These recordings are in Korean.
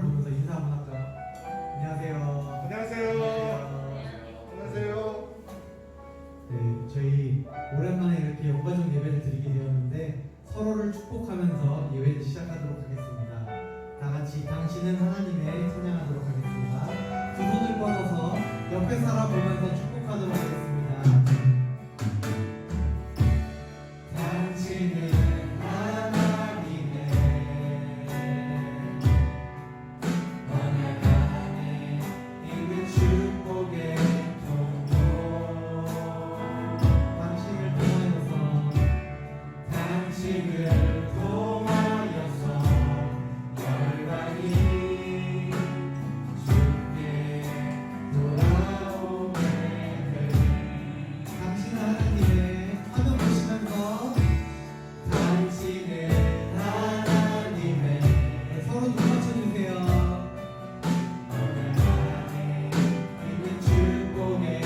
서로를 보면서 인사 한번 할까요? 안녕하세요. 안녕하세요. 안녕하세요. 네, 저희 오랜만에 이렇게 영가족 예배를 드리게 되었는데 서로를 축복하면서 예배를 시작하도록 하겠습니다. 다 같이 당신은 하나님의 찬양하도록 하겠습니다. 두 손을 뻗어서 옆에 사람 보면서 축복하도록 하겠습니다. 당신은 하나님의 원하간에 있는 축복의 통로 당신을 통하여서 열방이 주께 돌아오게 되리 당신 하나님의 화면 보시면서 당신은 하나님의 서로 눈 맞춰주세요. 원하간에 있는 축복의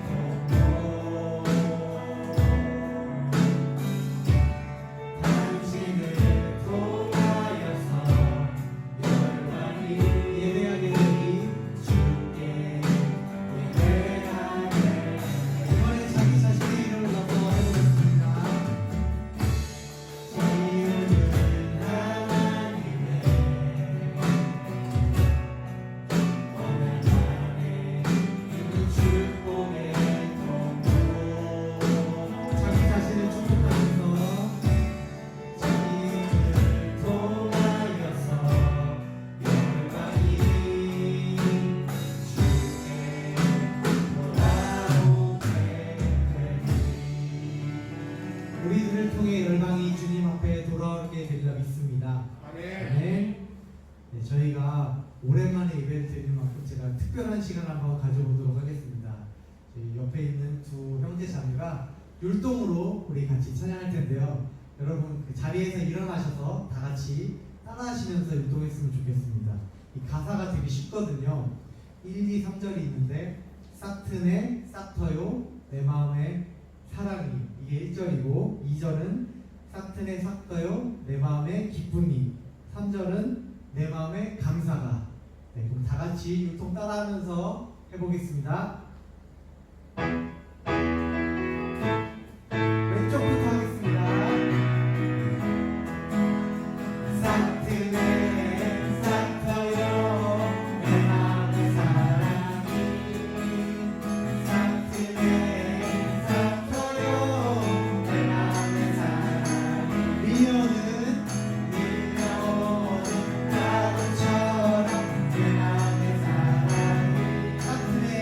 통로 당신을 통하여서 열방이 예배하게 되니 주께 예배하네. 이번에 자기 자신의 이름을 넣어서 해보겠습니다. 지우는 하나님의 원하간에 있는 축복의 통로 자기 자신을 축복하면서 당신을 통하여서 열방이 주께 돌아오게 되리 우리들을 통해 열방이 주님 앞에 돌아오게 되리라 믿습니다. 아멘. 네. 네, 저희가 오랜만에 예배를 드리는 만큼 제가 특별한 시간을 한번 가져보도록 하겠습니다. 저희 옆에 있는 두 형제 자매가 율동으로 우리 같이 찬양할 텐데요. 여러분 그 자리에서 일어나셔서 다 같이 따라하시면서 율동했으면 좋겠습니다. 이 가사가 되게 쉽거든요. 1, 2, 3절이 있는데 싹트네 싹터요 내 마음에 사랑이 이게 1절이고 2절은 싹트네 싹터요 내 마음에 기쁨이 3절은 내 마음에 감사가 네, 그럼 다 같이 율동 따라하면서 해보겠습니다. 왼쪽부터 하겠습니다. 싹트네 싹터요 내 마음의 사랑이 싹트네 싹터요 내 마음의 사랑이 밀려오는 파도처럼 내 마음의 사랑이 싹트네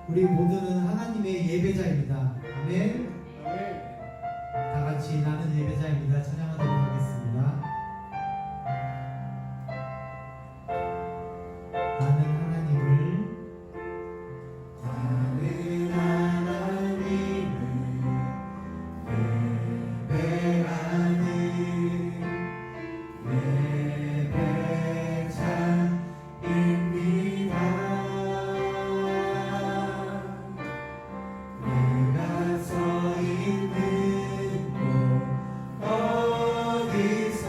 우리 모두는 하나님의 예배자입니다. 아멘. 아멘. 다 같이 나는 예배자입니다. 찬양하도록 하겠습니다. 나는 하나님을 내가 서 있는 곳 어디서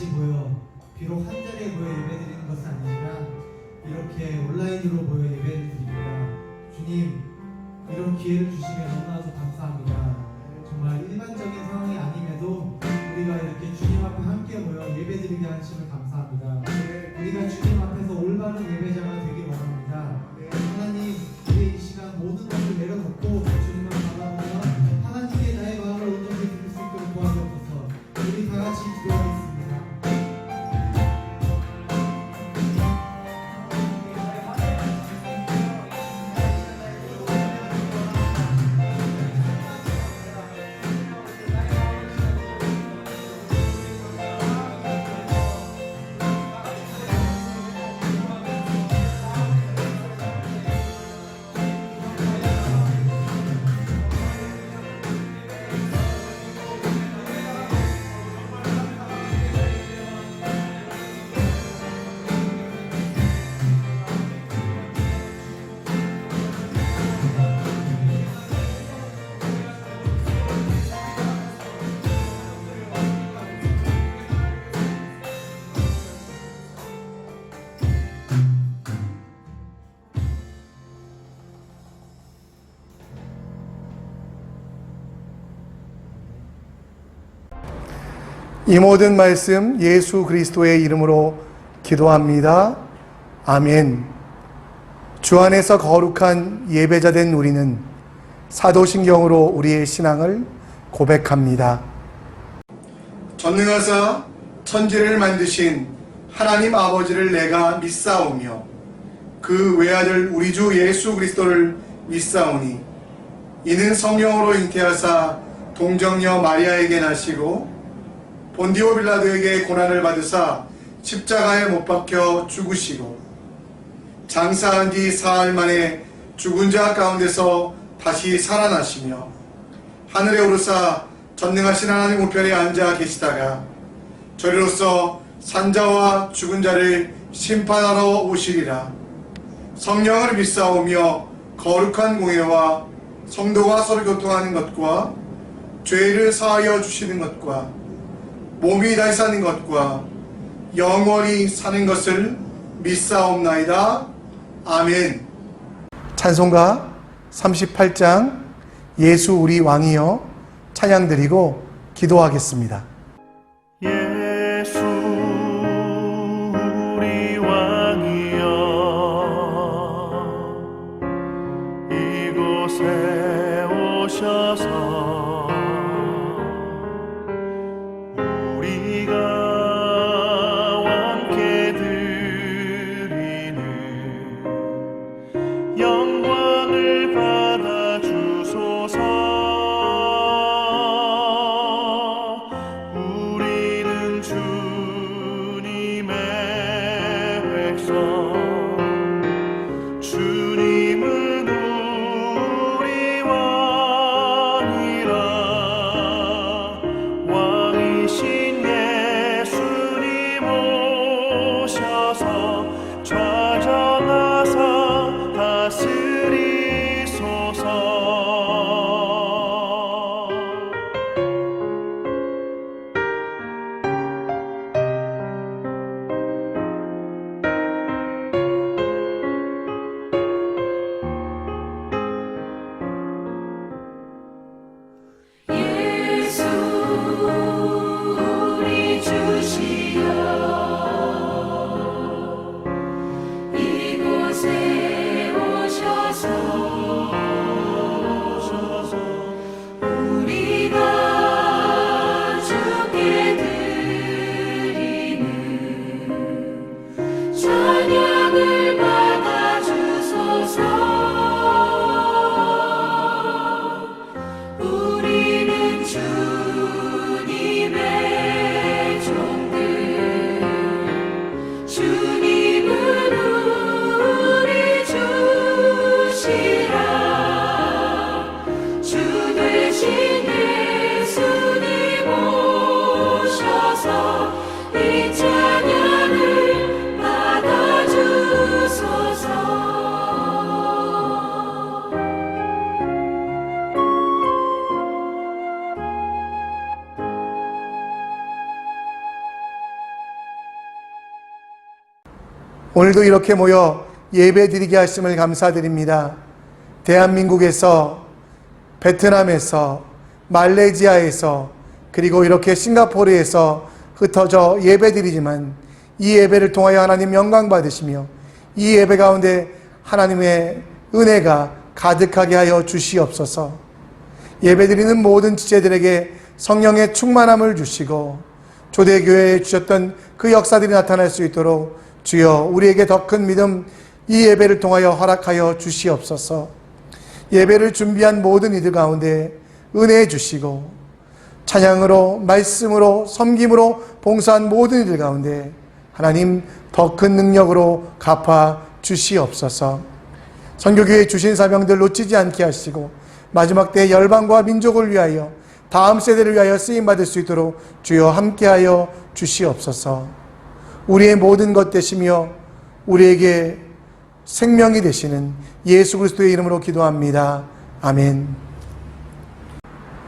같이 모여 비록 한 자리에 모여 예배드리는 것은 아니지만 이렇게 온라인으로 모여 예배를 드립니다. 주님, 이런 기회를 주시면 너무나도 감사합니다. 정말 일반적인 상황이 아님에도 우리가 이렇게 주님 앞에 함께 모여 예배드리게 하심을 감사합니다. 우리가 주님 앞에서 올바른 예배자가 되길 원합니다. 하나님, 우리 이 시간 모든 것을 내려놓고 주님을 바라보며 하나님께 나의 마음을 온전히 드릴 수 있도록 도와주옵소서. 우리 다 같이 기도하겠습니다. 이 모든 말씀 예수 그리스도의 이름으로 기도합니다. 아멘. 주 안에서 거룩한 예배자 된 우리는 사도신경으로 우리의 신앙을 고백합니다. 전능하사 천지를 만드신 하나님 아버지를 내가 믿사오며 그 외아들 우리 주 예수 그리스도를 믿사오니 이는 성령으로 잉태하사 동정녀 마리아에게 나시고 본디오 빌라도에게 고난을 받으사 십자가에 못 박혀 죽으시고 장사한 지 사흘 만에 죽은 자 가운데서 다시 살아나시며 하늘에 오르사 전능하신 하나님 우편에 앉아 계시다가 저리로서 산자와 죽은 자를 심판하러 오시리라. 성령을 믿사오며 거룩한 공예와 성도가 서로 교통하는 것과 죄를 사하여 주시는 것과 몸이 다시 사는 것과 영원히 사는 것을 믿사옵나이다. 아멘. 찬송가 38장 예수 우리 왕이여 찬양 드리고 기도하겠습니다. 예수 우리 왕이여 이곳에 오셔서 우리가 함께 드리는 영광을 받아 주소서. 우리는 주님의 백성, 주님은 우리 왕이여. 오늘도 이렇게 모여 예배 드리게 하심을 감사드립니다. 대한민국에서, 베트남에서, 말레이시아에서, 그리고 이렇게 싱가포르에서 흩어져 예배 드리지만 이 예배를 통하여 하나님 영광 받으시며 이 예배 가운데 하나님의 은혜가 가득하게 하여 주시옵소서. 예배 드리는 모든 지체들에게 성령의 충만함을 주시고 초대교회에 주셨던 그 역사들이 나타날 수 있도록 주여 우리에게 더 큰 믿음 이 예배를 통하여 허락하여 주시옵소서. 예배를 준비한 모든 이들 가운데 은혜 주시고 찬양으로, 말씀으로, 섬김으로 봉사한 모든 이들 가운데 하나님 더 큰 능력으로 갚아 주시옵소서. 선교교회 주신 사명들 놓치지 않게 하시고 마지막 때 열방과 민족을 위하여 다음 세대를 위하여 쓰임받을 수 있도록 주여 함께하여 주시옵소서. 우리의 모든 것 되시며 우리에게 생명이 되시는 예수 그리스도의 이름으로 기도합니다. 아멘.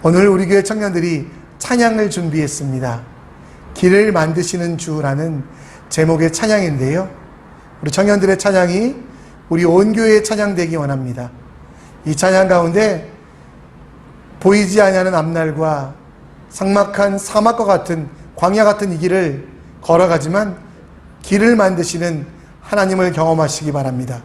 오늘 우리 교회 청년들이 찬양을 준비했습니다. 길을 만드시는 주라는 제목의 찬양인데요. 우리 청년들의 찬양이 우리 온 교회의 찬양 되기 원합니다. 이 찬양 가운데 보이지 아니하는 앞날과 삭막한 사막과 같은 광야 같은 이 길을 걸어가지만 길을 만드시는 하나님을 경험하시기 바랍니다.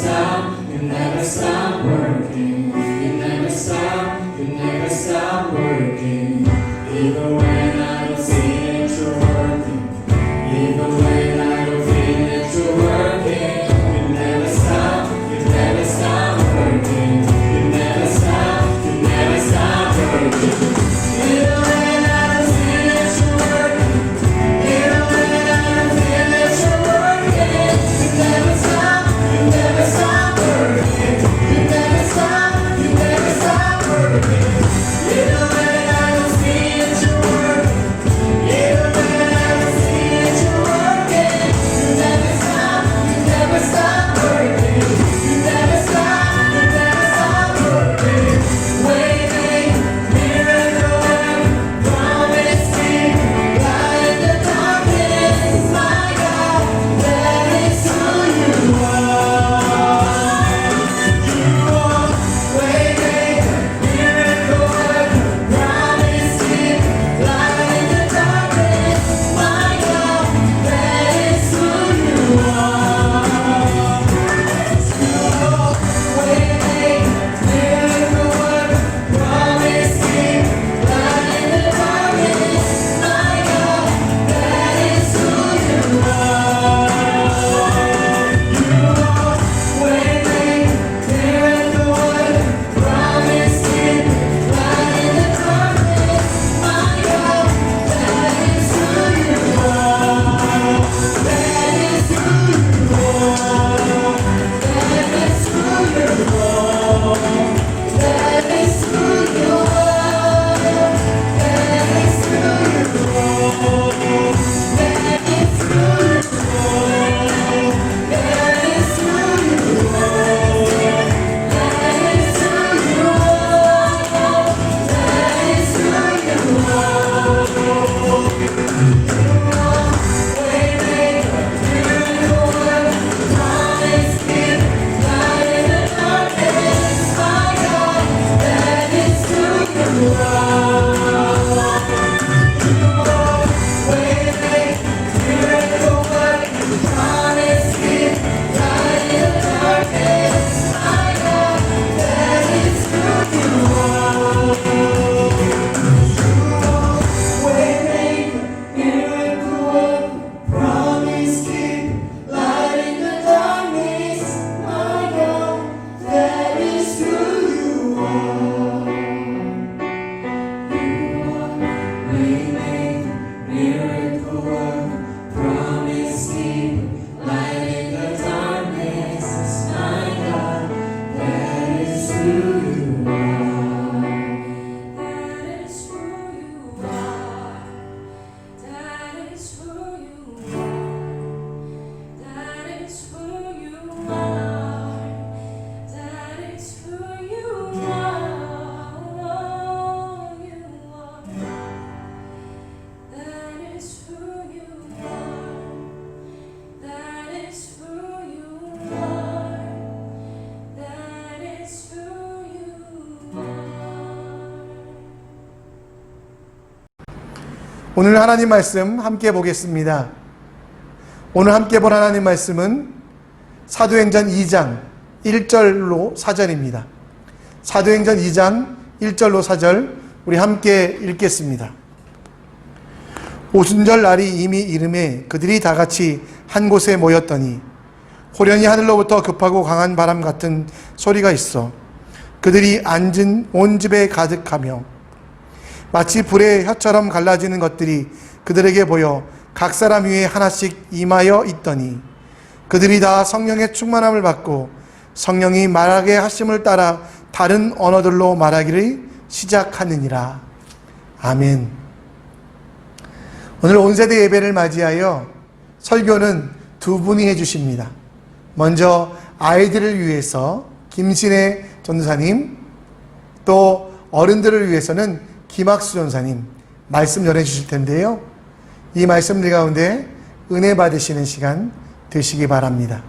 stop, you never stop working. You never stop, you never stop working. Even when I don't see that you're working, even when I don't feel that you're working, you never stop, you never stop working. You never stop, you never stop working. Even when I don't see that you're working, even when I don't feel that you're working, you never stop, you never stop working. You never stop, you never stop working. Even when I don't see that you're working, even when I don't see that you're working, you never stop, you never stop working. You never stop, you never stop working. Waiting, miracle work, promise keep, light in the darkness, my God, that is who you are. You are waiting, miracle work, promise keep, light in the darkness, my God, that is who you are. Waiting, miracle work, promise keep, light in the darkness, my God, that is who you are. You are waiting, miracle work, promise keep, light in the darkness, my God, that is who you are. That is who you are. That is who you are. That is who you are. That is who you are. That is who you are. That is who you are. That is who you are. That is who you are. Waiting, miracle work, promise keep, light in the darkness, my God, that is who you are. Waiting, miracle work, promise keep, light in the darkness, my God, that is who you are. Waiting, miracle work, promise keep, light in the darkness, my God, that is who you are. You are waiting, miracle work, promise keep, light in the darkness, my God, that is who you are. That is who you are. That is who you are. That is who you are. That is who you are. You are. That is who you are. That is who you are. That is who you are. 오늘 하나님 말씀 함께 보겠습니다. 오늘 함께 볼 하나님 말씀은 사도행전 2장 1절로 4절입니다. 사도행전 2장 1절로 4절 우리 함께 읽겠습니다. 오순절 날이 이미 이름에 그들이 다 같이 한 곳에 모였더니 호련히 하늘로부터 급하고 강한 바람 같은 소리가 있어 그들이 앉은 온 집에 가득하며 마치 불의 혀처럼 갈라지는 것들이 그들에게 보여 각 사람 위에 하나씩 임하여 있더니 그들이 다 성령의 충만함을 받고 성령이 말하게 하심을 따라 다른 언어들로 말하기를 시작하느니라. 아멘. 오늘 온세대 예배를 맞이하여 설교는 두 분이 해주십니다. 먼저 아이들을 위해서 김신혜 전도사님, 또 어른들을 위해서는 김학수 전사님 말씀 전해 주실 텐데요. 이 말씀들 가운데 은혜 받으시는 시간 되시기 바랍니다.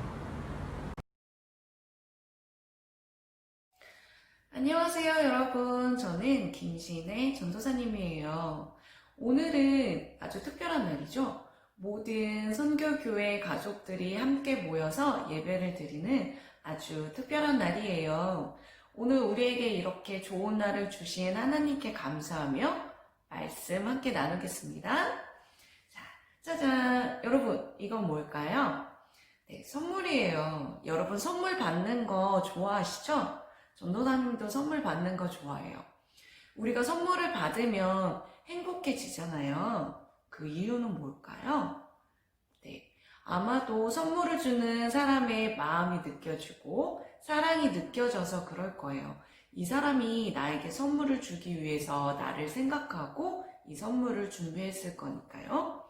안녕하세요 여러분. 저는 김신혜 전도사님이에요. 오늘은 아주 특별한 날이죠. 모든 선교교회 가족들이 함께 모여서 예배를 드리는 아주 특별한 날이에요. 오늘 우리에게 이렇게 좋은 날을 주신 하나님께 감사하며 말씀 함께 나누겠습니다. 자, 짜잔! 여러분, 이건 뭘까요? 네, 선물이에요. 여러분 선물 받는 거 좋아하시죠? 전도사님도 선물 받는 거 좋아해요. 우리가 선물을 받으면 행복해지잖아요. 그 이유는 뭘까요? 네, 아마도 선물을 주는 사람의 마음이 느껴지고 사랑이 느껴져서 그럴 거예요. 이 사람이 나에게 선물을 주기 위해서 나를 생각하고 이 선물을 준비했을 거니까요.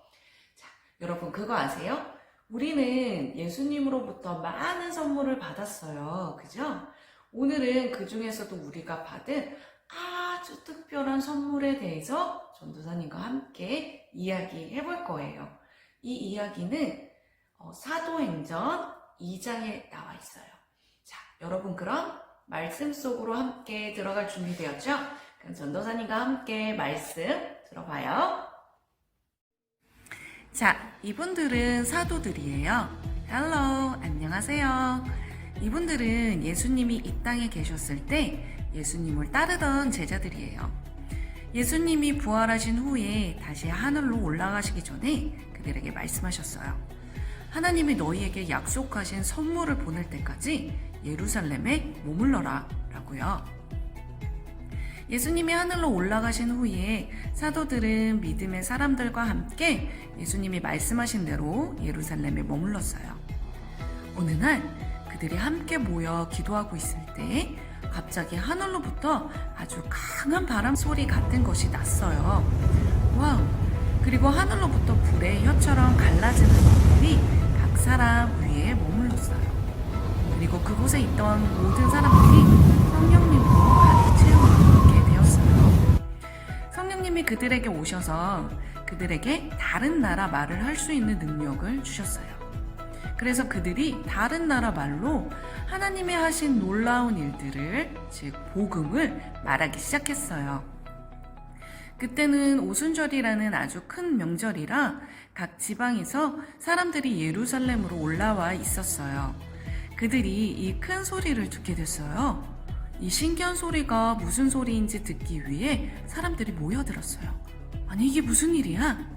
자, 여러분 그거 아세요? 우리는 예수님으로부터 많은 선물을 받았어요. 그죠? 오늘은 그 중에서도 우리가 받은 아주 특별한 선물에 대해서 전도사님과 함께 이야기해 볼 거예요. 이 이야기는 사도행전 2장에 나와 있어요. 자, 여러분 그럼 말씀 속으로 함께 들어갈 준비되었죠? 그럼 전도사님과 함께 말씀 들어봐요. 자, 이분들은 사도들이에요. 헬로, 안녕하세요. 이분들은 예수님이 이 땅에 계셨을 때 예수님을 따르던 제자들이에요. 예수님이 부활하신 후에 다시 하늘로 올라가시기 전에 그들에게 말씀하셨어요. 하나님이 너희에게 약속하신 선물을 보낼 때까지 예루살렘에 머물러라 라고요. 예수님이 하늘로 올라가신 후에 사도들은 믿음의 사람들과 함께 예수님이 말씀하신 대로 예루살렘에 머물렀어요. 어느 날 그들이 함께 모여 기도하고 있을 때 갑자기 하늘로부터 아주 강한 바람 소리 같은 것이 났어요. 와우! 그리고 하늘로부터 불의 혀처럼 갈라지는 것들이 각 사람 위에 머물렀어요. 그리고 그곳에 있던 모든 사람들이 성령님으로 가득 채워지게 되었어요. 성령님이 그들에게 오셔서 그들에게 다른 나라 말을 할 수 있는 능력을 주셨어요. 그래서 그들이 다른 나라 말로 하나님이 하신 놀라운 일들을, 즉 복음을 말하기 시작했어요. 그때는 오순절이라는 아주 큰 명절이라 각 지방에서 사람들이 예루살렘으로 올라와 있었어요. 그들이 이 큰 소리를 듣게 됐어요. 이 신기한 소리가 무슨 소리인지 듣기 위해 사람들이 모여들었어요. 아니 이게 무슨 일이야?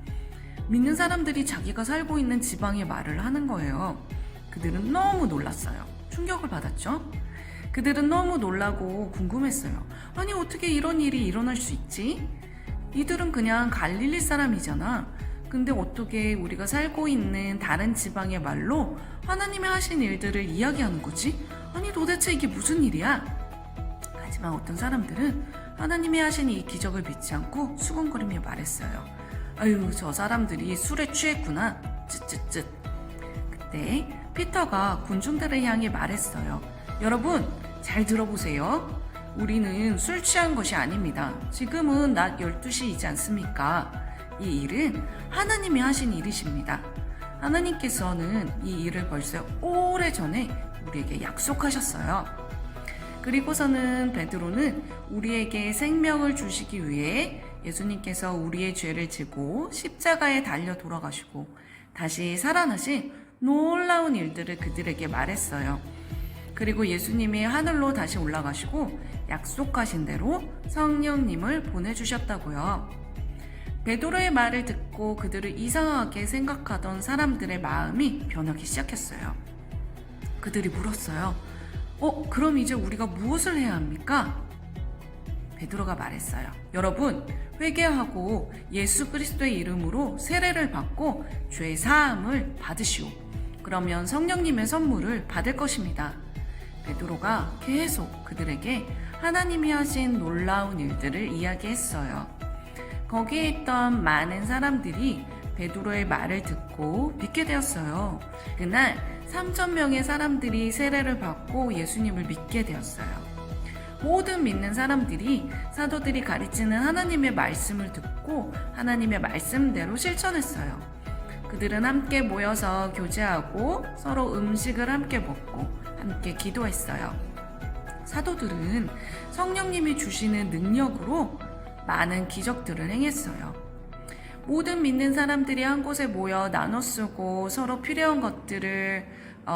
믿는 사람들이 자기가 살고 있는 지방의 말을 하는 거예요. 그들은 너무 놀랐어요. 충격을 받았죠? 그들은 너무 놀라고 궁금했어요. 아니 어떻게 이런 일이 일어날 수 있지? 이들은 그냥 갈릴리 사람이잖아. 근데 어떻게 우리가 살고 있는 다른 지방의 말로 하나님이 하신 일들을 이야기하는 거지? 아니 도대체 이게 무슨 일이야? 하지만 어떤 사람들은 하나님이 하신 이 기적을 믿지 않고 수군거리며 말했어요. 아유, 저 사람들이 술에 취했구나. 쯧쯧쯧. 그때 피터가 군중들을 향해 말했어요. 여러분, 잘 들어보세요. 우리는 술 취한 것이 아닙니다. 지금은 낮 12시이지 않습니까? 이 일은 하나님이 하신 일이십니다. 하나님께서는 이 일을 벌써 오래전에 우리에게 약속하셨어요. 그리고서는 베드로는 우리에게 생명을 주시기 위해 예수님께서 우리의 죄를 지고 십자가에 달려 돌아가시고 다시 살아나신 놀라운 일들을 그들에게 말했어요. 그리고 예수님이 하늘로 다시 올라가시고 약속하신 대로 성령님을 보내주셨다고요. 베드로의 말을 듣고 그들을 이상하게 생각하던 사람들의 마음이 변하기 시작했어요. 그들이 물었어요. 그럼 이제 우리가 무엇을 해야 합니까? 베드로가 말했어요. 여러분, 회개하고 예수 그리스도의 이름으로 세례를 받고 죄 사함을 받으시오. 그러면 성령님의 선물을 받을 것입니다. 베드로가 계속 그들에게 하나님이 하신 놀라운 일들을 이야기했어요. 거기에 있던 많은 사람들이 베드로의 말을 듣고 믿게 되었어요. 그날 3,000명의 사람들이 세례를 받고 예수님을 믿게 되었어요. 모든 믿는 사람들이 사도들이 가르치는 하나님의 말씀을 듣고 하나님의 말씀대로 실천했어요. 그들은 함께 모여서 교제하고 서로 음식을 함께 먹고 함께 기도했어요. 사도들은 성령님이 주시는 능력으로 많은 기적들을 행했어요. 모든 믿는 사람들이 한 곳에 모여 나눠 쓰고 서로 필요한 것들을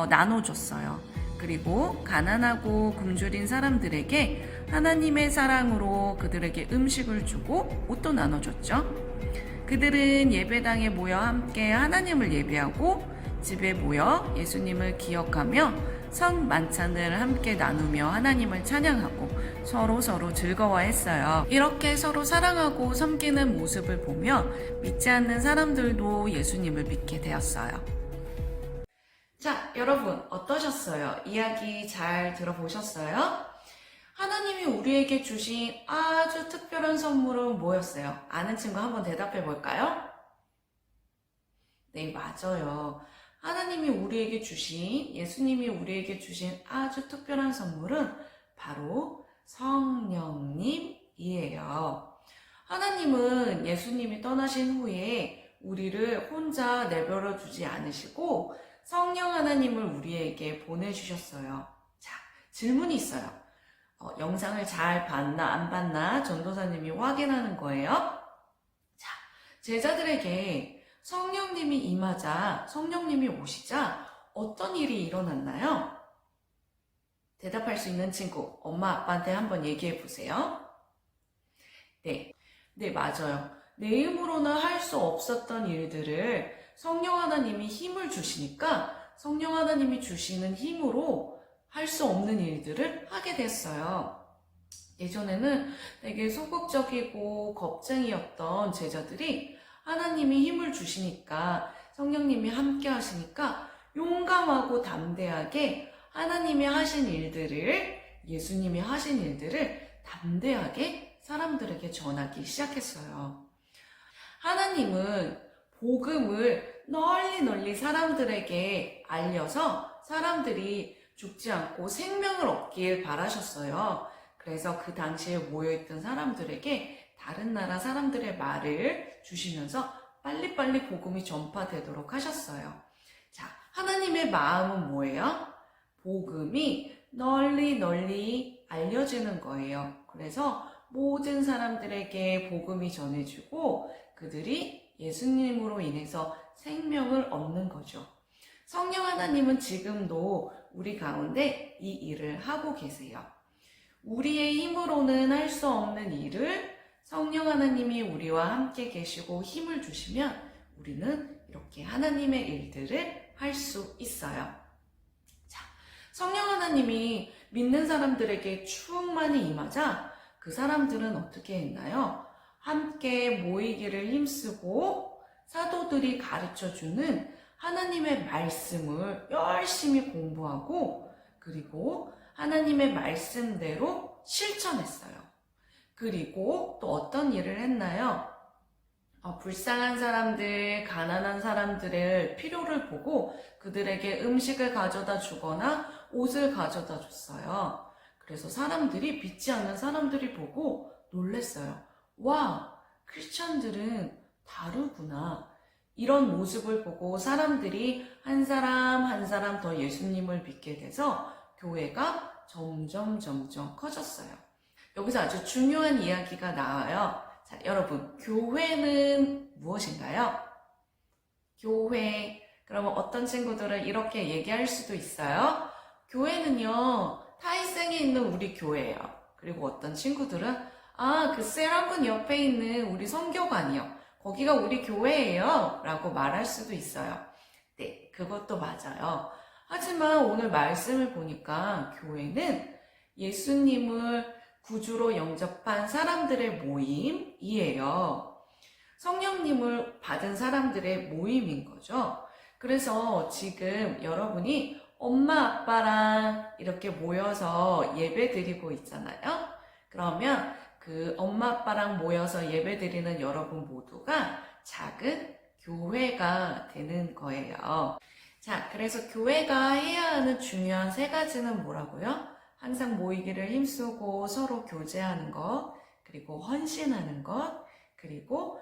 나눠줬어요. 그리고 가난하고 굶주린 사람들에게 하나님의 사랑으로 그들에게 음식을 주고 옷도 나눠줬죠. 그들은 예배당에 모여 함께 하나님을 예배하고 집에 모여 예수님을 기억하며 선 만찬을 함께 나누며 하나님을 찬양하고 서로 즐거워했어요. 이렇게 서로 사랑하고 섬기는 모습을 보며 믿지 않는 사람들도 예수님을 믿게 되었어요. 자, 여러분 어떠셨어요? 이야기 잘 들어보셨어요? 하나님이 우리에게 주신 아주 특별한 선물은 뭐였어요? 아는 친구 한번 대답해 볼까요? 네, 맞아요. 하나님이 우리에게 주신, 예수님이 우리에게 주신 아주 특별한 선물은 바로 성령님이에요. 하나님은 예수님이 떠나신 후에 우리를 혼자 내버려 두지 않으시고 성령 하나님을 우리에게 보내주셨어요. 자, 질문이 있어요. 영상을 잘 봤나 안 봤나 전도사님이 확인하는 거예요. 자, 제자들에게 성령님이 임하자, 성령님이 오시자 어떤 일이 일어났나요? 대답할 수 있는 친구, 엄마 아빠한테 한번 얘기해 보세요. 네, 맞아요. 내 힘으로는 할 수 없었던 일들을 성령 하나님이 힘을 주시니까 성령 하나님이 주시는 힘으로 할 수 없는 일들을 하게 됐어요. 예전에는 되게 소극적이고 겁쟁이였던 제자들이 하나님이 힘을 주시니까 성령님이 함께 하시니까 용감하고 담대하게 하나님이 하신 일들을, 예수님이 하신 일들을 담대하게 사람들에게 전하기 시작했어요. 하나님은 복음을 널리 사람들에게 알려서 사람들이 죽지 않고 생명을 얻길 바라셨어요. 그래서 그 당시에 모여있던 사람들에게 다른 나라 사람들의 말을 주시면서 빨리빨리 복음이 전파되도록 하셨어요. 자, 하나님의 마음은 뭐예요? 복음이 널리 알려지는 거예요. 그래서 모든 사람들에게 복음이 전해지고 그들이 예수님으로 인해서 생명을 얻는 거죠. 성령 하나님은 지금도 우리 가운데 이 일을 하고 계세요. 우리의 힘으로는 할 수 없는 일을 성령 하나님이 우리와 함께 계시고 힘을 주시면 우리는 이렇게 하나님의 일들을 할 수 있어요. 자, 성령 하나님이 믿는 사람들에게 충만히 임하자 그 사람들은 어떻게 했나요? 함께 모이기를 힘쓰고 사도들이 가르쳐주는 하나님의 말씀을 열심히 공부하고 그리고 하나님의 말씀대로 실천했어요. 그리고 또 어떤 일을 했나요? 불쌍한 사람들, 가난한 사람들의 필요를 보고 그들에게 음식을 가져다 주거나 옷을 가져다 줬어요. 그래서 사람들이, 믿지 않는 사람들이 보고 놀랬어요. 와, 크리스천들은 다르구나. 이런 모습을 보고 사람들이 한 사람 더 예수님을 믿게 돼서 교회가 점점 커졌어요. 여기서 아주 중요한 이야기가 나와요. 자, 여러분, 교회는 무엇인가요? 교회. 그러면 어떤 친구들은 이렇게 얘기할 수도 있어요. 교회는요, 타이생에 있는 우리 교회예요. 그리고 어떤 친구들은 그 세라분 옆에 있는 우리 선교관이요. 거기가 우리 교회예요. 라고 말할 수도 있어요. 네, 그것도 맞아요. 하지만 오늘 말씀을 보니까 교회는 예수님을 구주로 영접한 사람들의 모임이에요. 성령님을 받은 사람들의 모임인 거죠. 그래서 지금 여러분이 엄마 아빠랑 이렇게 모여서 예배 드리고 있잖아요. 그러면 그 엄마 아빠랑 모여서 예배 드리는 여러분 모두가 작은 교회가 되는 거예요. 자, 그래서 교회가 해야 하는 중요한 3가지는 뭐라고요? 항상 모이기를 힘쓰고 서로 교제하는 것, 그리고 헌신하는 것, 그리고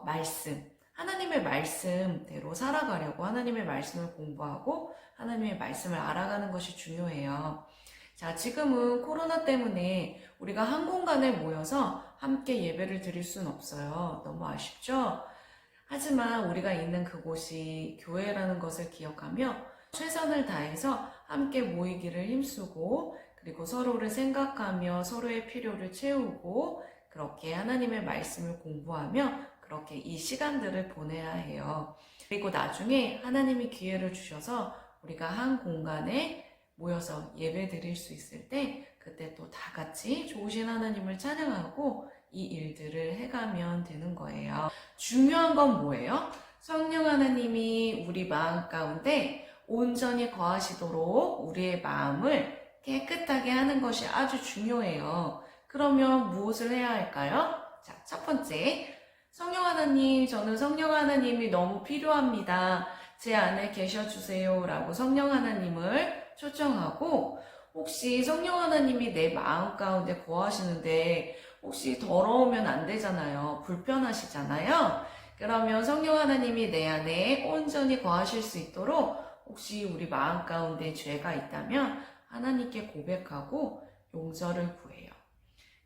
말씀. 하나님의 말씀대로 살아가려고 하나님의 말씀을 공부하고 하나님의 말씀을 알아가는 것이 중요해요. 자, 지금은 코로나 때문에 우리가 한 공간에 모여서 함께 예배를 드릴 수는 없어요. 너무 아쉽죠? 하지만 우리가 있는 그곳이 교회라는 것을 기억하며 최선을 다해서 함께 모이기를 힘쓰고 그리고 서로를 생각하며 서로의 필요를 채우고 그렇게 하나님의 말씀을 공부하며 그렇게 이 시간들을 보내야 해요. 그리고 나중에 하나님이 기회를 주셔서 우리가 한 공간에 모여서 예배 드릴 수 있을 때 그때 또 다 같이 좋으신 하나님을 찬양하고 이 일들을 해가면 되는 거예요. 중요한 건 뭐예요? 성령 하나님이 우리 마음 가운데 온전히 거하시도록 우리의 마음을 깨끗하게 하는 것이 아주 중요해요. 그러면 무엇을 해야 할까요? 자, 첫 번째, 성령 하나님, 저는 성령 하나님이 너무 필요합니다. 제 안에 계셔주세요 라고 성령 하나님을 초청하고, 혹시 성령 하나님이 내 마음 가운데 거하시는데 혹시 더러우면 안 되잖아요. 불편하시잖아요. 그러면 성령 하나님이 내 안에 온전히 거하실 수 있도록 혹시 우리 마음 가운데 죄가 있다면 하나님께 고백하고 용서를 구해요.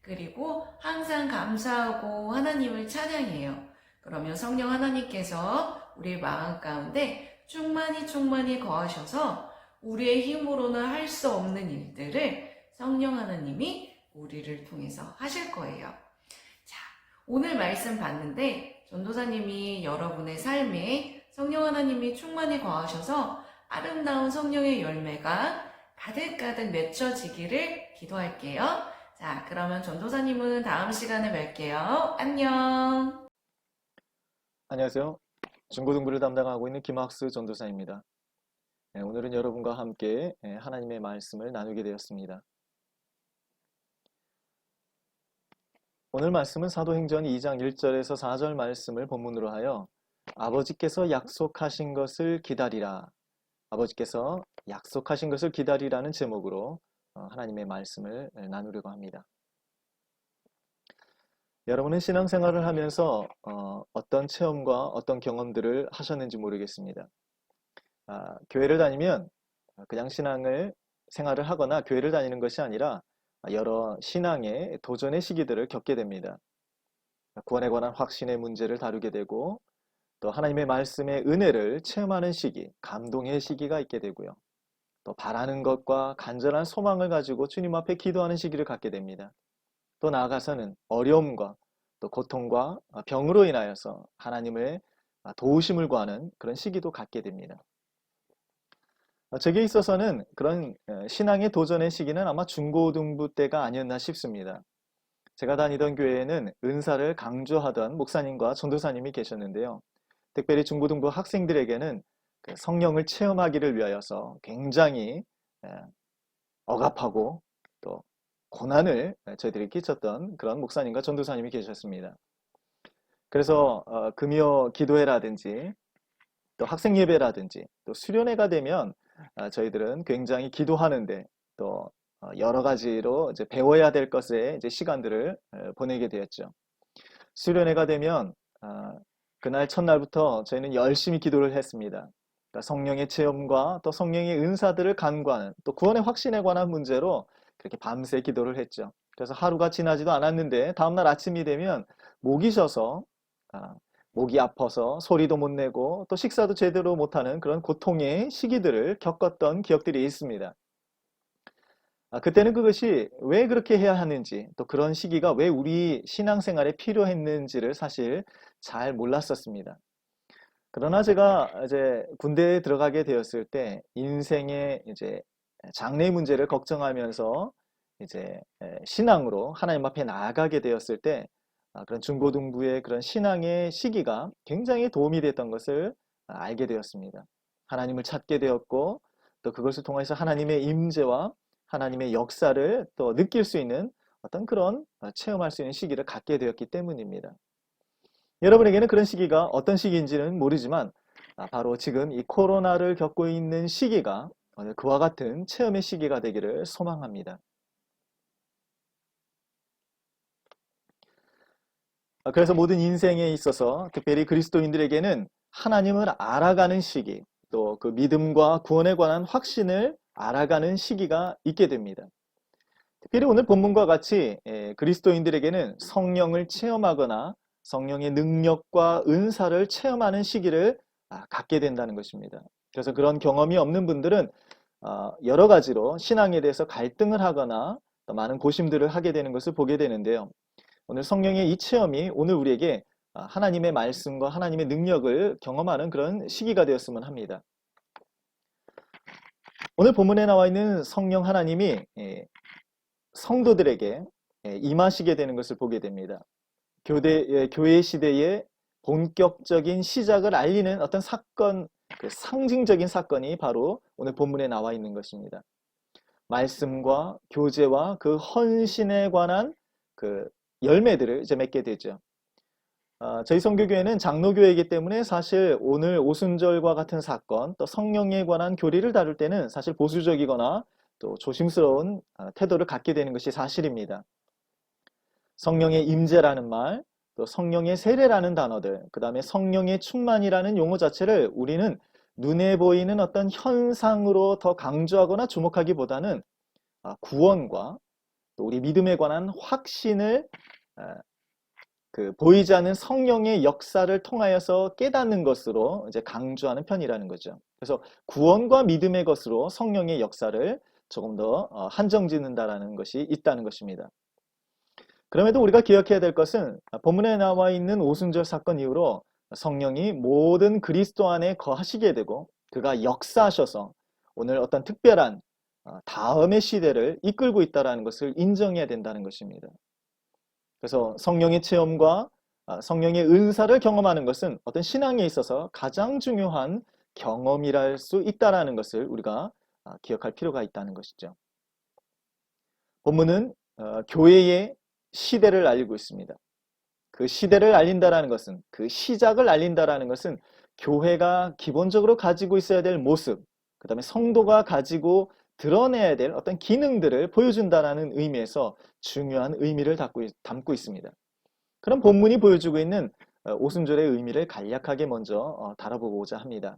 그리고 항상 감사하고 하나님을 찬양해요. 그러면 성령 하나님께서 우리 마음 가운데 충만히 거하셔서 우리의 힘으로는 할 수 없는 일들을 성령 하나님이 우리를 통해서 하실 거예요. 자, 오늘 말씀 봤는데 전도사님이 여러분의 삶에 성령 하나님이 충만히 거하셔서 아름다운 성령의 열매가 가득가득 맺혀지기를 기도할게요. 자, 그러면 전도사님은 다음 시간에 뵐게요. 안녕. 안녕하세요. 중고등부를 담당하고 있는 김학수 전도사입니다. 오늘은 여러분과 함께 하나님의 말씀을 나누게 되었습니다. 오늘 말씀은 사도행전 2장 1절에서 4절 말씀을 본문으로 하여 아버지께서 약속하신 것을 기다리라. 아버지께서 약속하신 것을 기다리라는 제목으로 하나님의 말씀을 나누려고 합니다. 여러분은 신앙생활을 하면서 어떤 체험과 어떤 경험들을 하셨는지 모르겠습니다. 교회를 다니면 그냥 생활을 하거나 교회를 다니는 것이 아니라 여러 신앙의 도전의 시기들을 겪게 됩니다. 구원에 관한 확신의 문제를 다루게 되고 또 하나님의 말씀의 은혜를 체험하는 시기, 감동의 시기가 있게 되고요. 또 바라는 것과 간절한 소망을 가지고 주님 앞에 기도하는 시기를 갖게 됩니다. 또 나아가서는 어려움과 또 고통과 병으로 인하여서 하나님의 도우심을 구하는 그런 시기도 갖게 됩니다. 제게 있어서는 그런 신앙의 도전의 시기는 아마 중고등부 때가 아니었나 싶습니다. 제가 다니던 교회에는 은사를 강조하던 목사님과 전도사님이 계셨는데요. 특별히 중고등부 학생들에게는 성령을 체험하기를 위하여서 굉장히 억압하고 또 고난을 저희들이 끼쳤던 그런 목사님과 전도사님이 계셨습니다. 그래서 금요 기도회라든지 또 학생 예배라든지 또 수련회가 되면 저희들은 굉장히 기도하는데 또 여러 가지로 이제 배워야 될 것에 이제 시간들을 보내게 되었죠. 수련회가 되면 그날 첫날부터 저희는 열심히 기도를 했습니다. 그러니까 성령의 체험과 또 성령의 은사들을 간구하는 또 구원의 확신에 관한 문제로 그렇게 밤새 기도를 했죠. 그래서 하루가 지나지도 않았는데 다음날 아침이 되면 목이 쉬어서 목이 아파서 소리도 못 내고 또 식사도 제대로 못하는 그런 고통의 시기들을 겪었던 기억들이 있습니다. 그때는 그것이 왜 그렇게 해야 하는지 또 그런 시기가 왜 우리 신앙생활에 필요했는지를 사실 잘 몰랐었습니다. 그러나 제가 이제 군대에 들어가게 되었을 때 인생의 이제 장래 문제를 걱정하면서 이제 신앙으로 하나님 앞에 나아가게 되었을 때 그런 중고등부의 그런 신앙의 시기가 굉장히 도움이 됐던 것을 알게 되었습니다. 하나님을 찾게 되었고 또 그것을 통해서 하나님의 임재와 하나님의 역사를 또 느낄 수 있는 어떤 그런 체험할 수 있는 시기를 갖게 되었기 때문입니다. 여러분에게는 그런 시기가 어떤 시기인지는 모르지만 바로 지금 이 코로나를 겪고 있는 시기가 그와 같은 체험의 시기가 되기를 소망합니다. 그래서 모든 인생에 있어서 특별히 그리스도인들에게는 하나님을 알아가는 시기, 또 그 믿음과 구원에 관한 확신을 알아가는 시기가 있게 됩니다. 특별히 오늘 본문과 같이 그리스도인들에게는 성령을 체험하거나 성령의 능력과 은사를 체험하는 시기를 갖게 된다는 것입니다. 그래서 그런 경험이 없는 분들은 여러 가지로 신앙에 대해서 갈등을 하거나 또 많은 고심들을 하게 되는 것을 보게 되는데요. 오늘 성령의 이 체험이 오늘 우리에게 하나님의 말씀과 하나님의 능력을 경험하는 그런 시기가 되었으면 합니다. 오늘 본문에 나와 있는 성령 하나님이 성도들에게 임하시게 되는 것을 보게 됩니다. 교회 시대의 본격적인 시작을 알리는 어떤 사건, 그 상징적인 사건이 바로 오늘 본문에 나와 있는 것입니다. 말씀과 교제와 그 헌신에 관한 그 열매들을 이제 맺게 되죠. 저희 선교교회는 장로교회이기 때문에 사실 오늘 오순절과 같은 사건, 또 성령에 관한 교리를 다룰 때는 사실 보수적이거나 또 조심스러운 태도를 갖게 되는 것이 사실입니다. 성령의 임재라는 말, 또 성령의 세례라는 단어들, 그 다음에 성령의 충만이라는 용어 자체를 우리는 눈에 보이는 어떤 현상으로 더 강조하거나 주목하기보다는 구원과 또 우리 믿음에 관한 확신을 보이지 않는 성령의 역사를 통하여서 깨닫는 것으로 이제 강조하는 편이라는 거죠. 그래서 구원과 믿음의 것으로 성령의 역사를 조금 더 한정 짓는다라는 것이 있다는 것입니다. 그럼에도 우리가 기억해야 될 것은 본문에 나와 있는 오순절 사건 이후로 성령이 모든 그리스도 안에 거하시게 되고 그가 역사하셔서 오늘 어떤 특별한 다음의 시대를 이끌고 있다는 것을 인정해야 된다는 것입니다. 그래서 성령의 체험과 성령의 은사를 경험하는 것은 어떤 신앙에 있어서 가장 중요한 경험이랄 수 있다는 것을 우리가 기억할 필요가 있다는 것이죠. 본문은 교회의 시대를 알리고 있습니다. 그 시대를 알린다라는 것은, 그 시작을 알린다라는 것은 교회가 기본적으로 가지고 있어야 될 모습, 그 다음에 성도가 가지고 드러내야 될 어떤 기능들을 보여준다는 의미에서 중요한 의미를 담고 있습니다. 그럼 본문이 보여주고 있는 오순절의 의미를 간략하게 먼저 다뤄보고자 합니다.